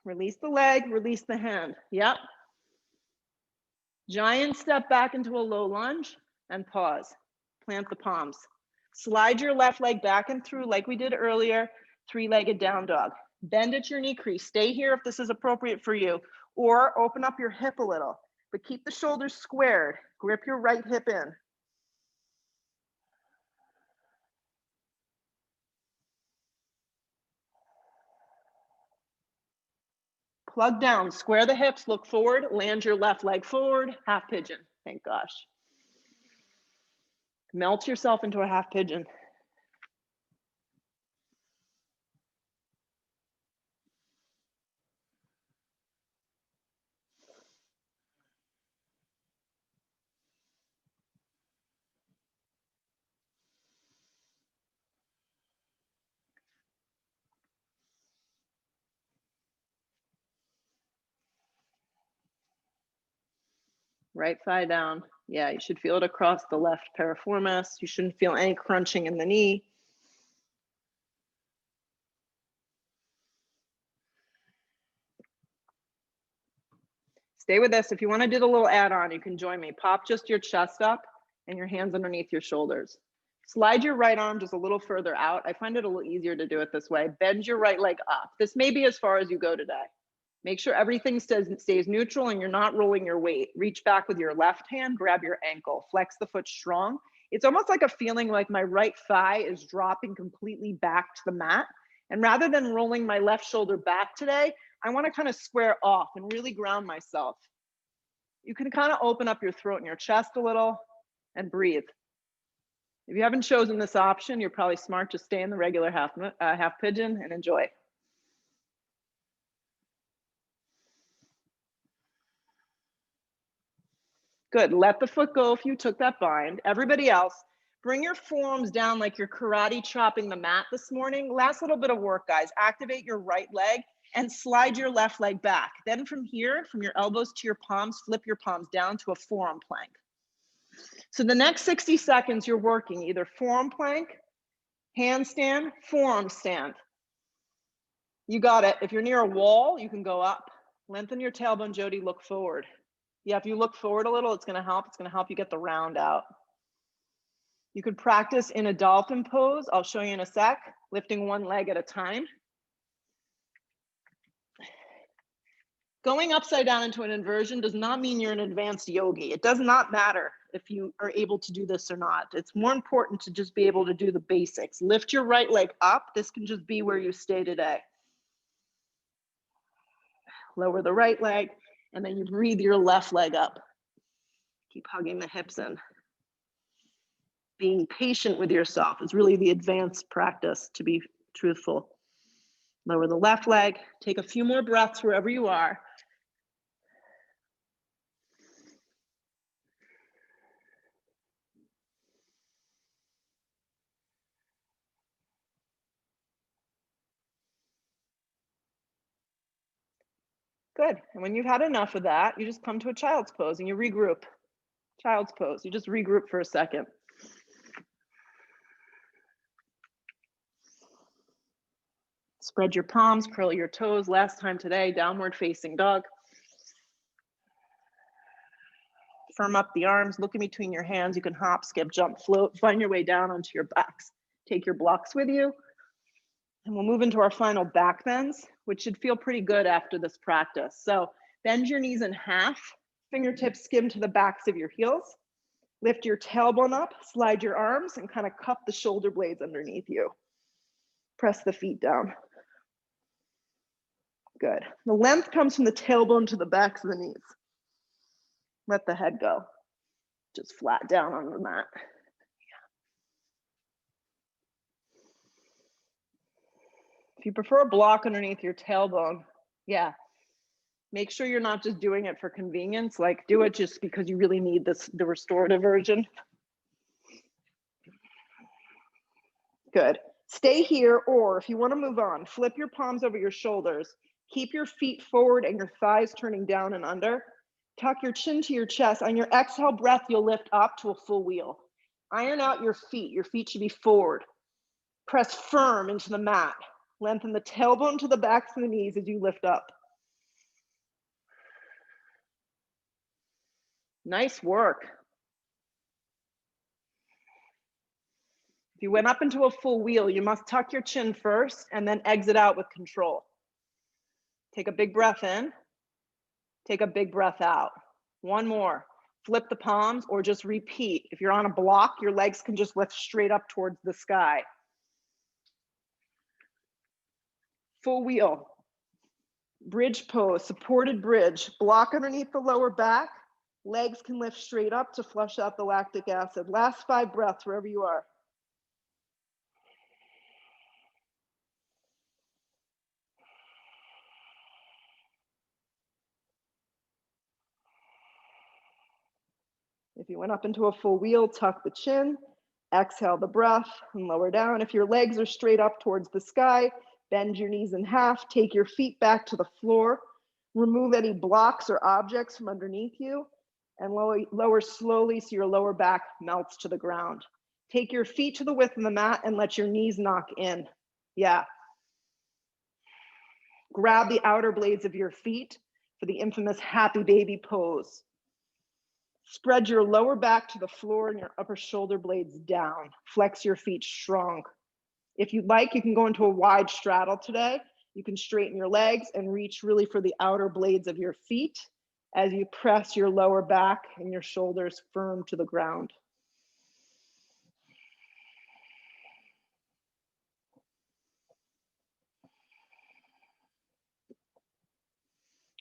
Release the leg, release the hand. Yep. Giant step back into a low lunge and pause. Plant the palms. Slide your left leg back and through like we did earlier, three-legged down dog. Bend at your knee crease. Stay here if this is appropriate for you, or open up your hip a little, but keep the shoulders squared. Grip your right hip in. Plug down, square the hips, look forward, land your left leg forward, half pigeon. Thank gosh. Melt yourself into a half pigeon. Right thigh down. Yeah, you should feel it across the left piriformis. You shouldn't feel any crunching in the knee. Stay with this. If you want to do the little add-on, you can join me. Pop just your chest up and your hands underneath your shoulders. Slide your right arm just a little further out. I find it a little easier to do it this way. Bend your right leg up. This may be as far as you go today. Make sure everything stays neutral and you're not rolling your weight. Reach back with your left hand, grab your ankle, flex the foot strong. It's almost like a feeling like my right thigh is dropping completely back to the mat. And rather than rolling my left shoulder back today, I want to kind of square off and really ground myself. You can kind of open up your throat and your chest a little and breathe. If you haven't chosen this option, you're probably smart to stay in the regular half pigeon and enjoy. Good, let the foot go if you took that bind. Everybody else, bring your forearms down like you're karate chopping the mat this morning. Last little bit of work, guys. Activate your right leg and slide your left leg back. Then from here, from your elbows to your palms, flip your palms down to a forearm plank. So the next 60 seconds, you're working either forearm plank, handstand, forearm stand. You got it. If you're near a wall, you can go up. Lengthen your tailbone, Jody, look forward. Yeah, if you look forward a little, it's gonna help. It's gonna help you get the round out. You could practice in a dolphin pose. I'll show you in a sec, lifting one leg at a time. Going upside down into an inversion does not mean you're an advanced yogi. It does not matter if you are able to do this or not. It's more important to just be able to do the basics. Lift your right leg up. This can just be where you stay today. Lower the right leg, and then you breathe your left leg up. Keep hugging the hips in. Being patient with yourself is really the advanced practice, to be truthful. Lower the left leg. Take a few more breaths wherever you are. Good. And when you've had enough of that, you just come to a child's pose and you regroup. Child's pose. You just regroup for a second. Spread your palms, curl your toes. Last time today, downward facing dog. Firm up the arms, look in between your hands. You can hop, skip, jump, float, find your way down onto your backs. Take your blocks with you. And we'll move into our final back bends, which should feel pretty good after this practice. So bend your knees in half, fingertips skim to the backs of your heels. Lift your tailbone up, slide your arms, and kind of cup the shoulder blades underneath you. Press the feet down. Good. The length comes from the tailbone to the backs of the knees. Let the head go. Just flat down on the mat. If you prefer a block underneath your tailbone, yeah, make sure you're not just doing it for convenience. Like, do it just because you really need the restorative version. Good. Stay here, or if you want to move on, flip your palms over your shoulders. Keep your feet forward and your thighs turning down and under. Tuck your chin to your chest. On your exhale breath, you'll lift up to a full wheel. Iron out your feet. Your feet should be forward. Press firm into the mat. Lengthen the tailbone to the backs of the knees as you lift up. Nice work. If you went up into a full wheel, you must tuck your chin first and then exit out with control. Take a big breath in. Take a big breath out. One more. Flip the palms or just repeat. If you're on a block, your legs can just lift straight up towards the sky. Full wheel. Bridge pose, supported bridge. Block underneath the lower back. Legs can lift straight up to flush out the lactic acid. Last 5 breaths wherever you are. If you went up into a full wheel, tuck the chin, exhale the breath and lower down. If your legs are straight up towards the sky, bend your knees in half, take your feet back to the floor, remove any blocks or objects from underneath you, and lower slowly so your lower back melts to the ground. Take your feet to the width of the mat and let your knees knock in. Yeah. Grab the outer blades of your feet for the infamous happy baby pose. Spread your lower back to the floor and your upper shoulder blades down. Flex your feet strong. If you'd like, you can go into a wide straddle today. You can straighten your legs and reach really for the outer blades of your feet as you press your lower back and your shoulders firm to the ground.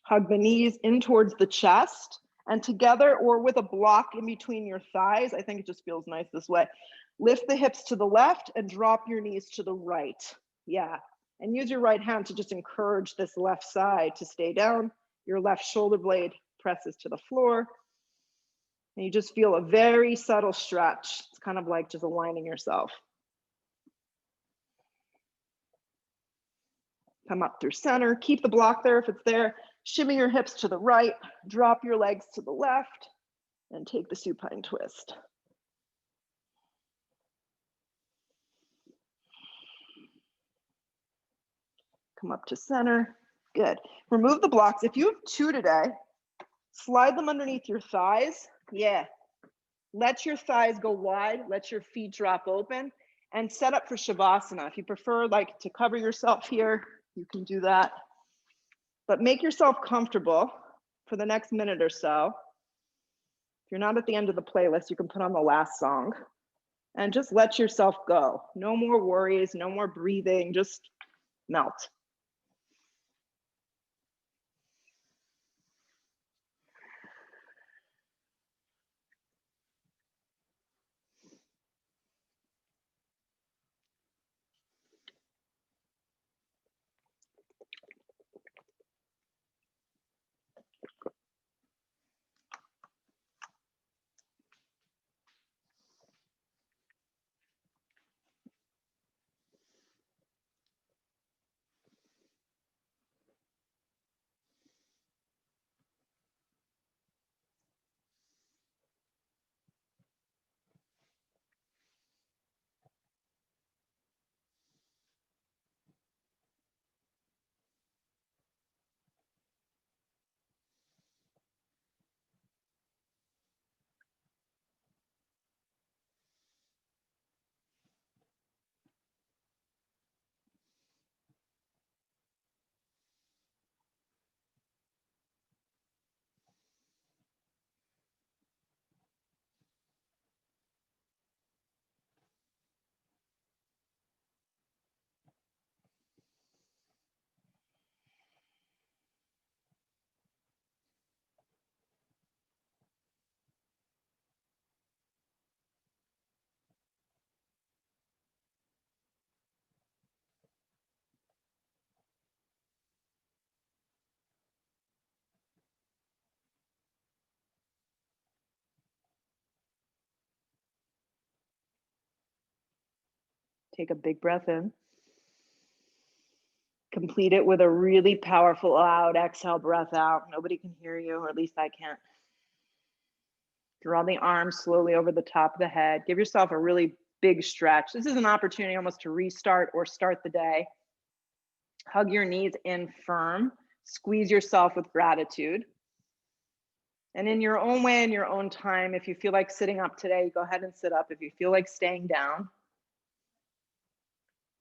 Hug the knees in towards the chest and together or with a block in between your thighs. I think it just feels nice this way. Lift the hips to the left and drop your knees to the right. Yeah, and use your right hand to just encourage this left side to stay down. Your left shoulder blade presses to the floor. And you just feel a very subtle stretch. It's kind of like just aligning yourself. Come up through center, keep the block there if it's there. Shimmy your hips to the right, drop your legs to the left, and take the supine twist. Come up to center, good. Remove the blocks. If you have 2 today, slide them underneath your thighs. Yeah, let your thighs go wide, let your feet drop open, and set up for Shavasana. If you prefer like to cover yourself here, you can do that. But make yourself comfortable for the next minute or so. If you're not at the end of the playlist, you can put on the last song and just let yourself go. No more worries, no more breathing, just melt. Take a big breath in. Complete it with a really powerful loud exhale breath out. Nobody can hear you, or at least I can't. Draw the arms slowly over the top of the head. Give yourself a really big stretch. This is an opportunity almost to restart or start the day. Hug your knees in firm. Squeeze yourself with gratitude. And in your own way, in your own time, if you feel like sitting up today, go ahead and sit up. If you feel like staying down,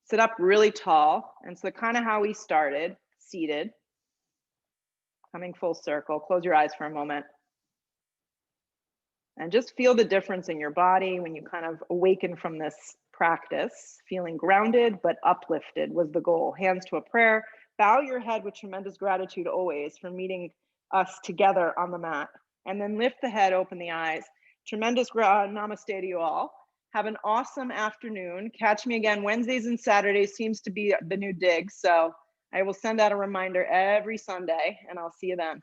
sit up really tall. And so kind of how we started, seated, coming full circle. Close your eyes for a moment. And just feel the difference in your body when you kind of awaken from this practice. Feeling grounded but uplifted was the goal. Hands to a prayer. Bow your head with tremendous gratitude always for meeting us together on the mat. And then lift the head, open the eyes. Tremendous namaste to you all. Have an awesome afternoon. Catch me again Wednesdays and Saturdays seems to be the new dig. So I will send out a reminder every Sunday, and I'll see you then.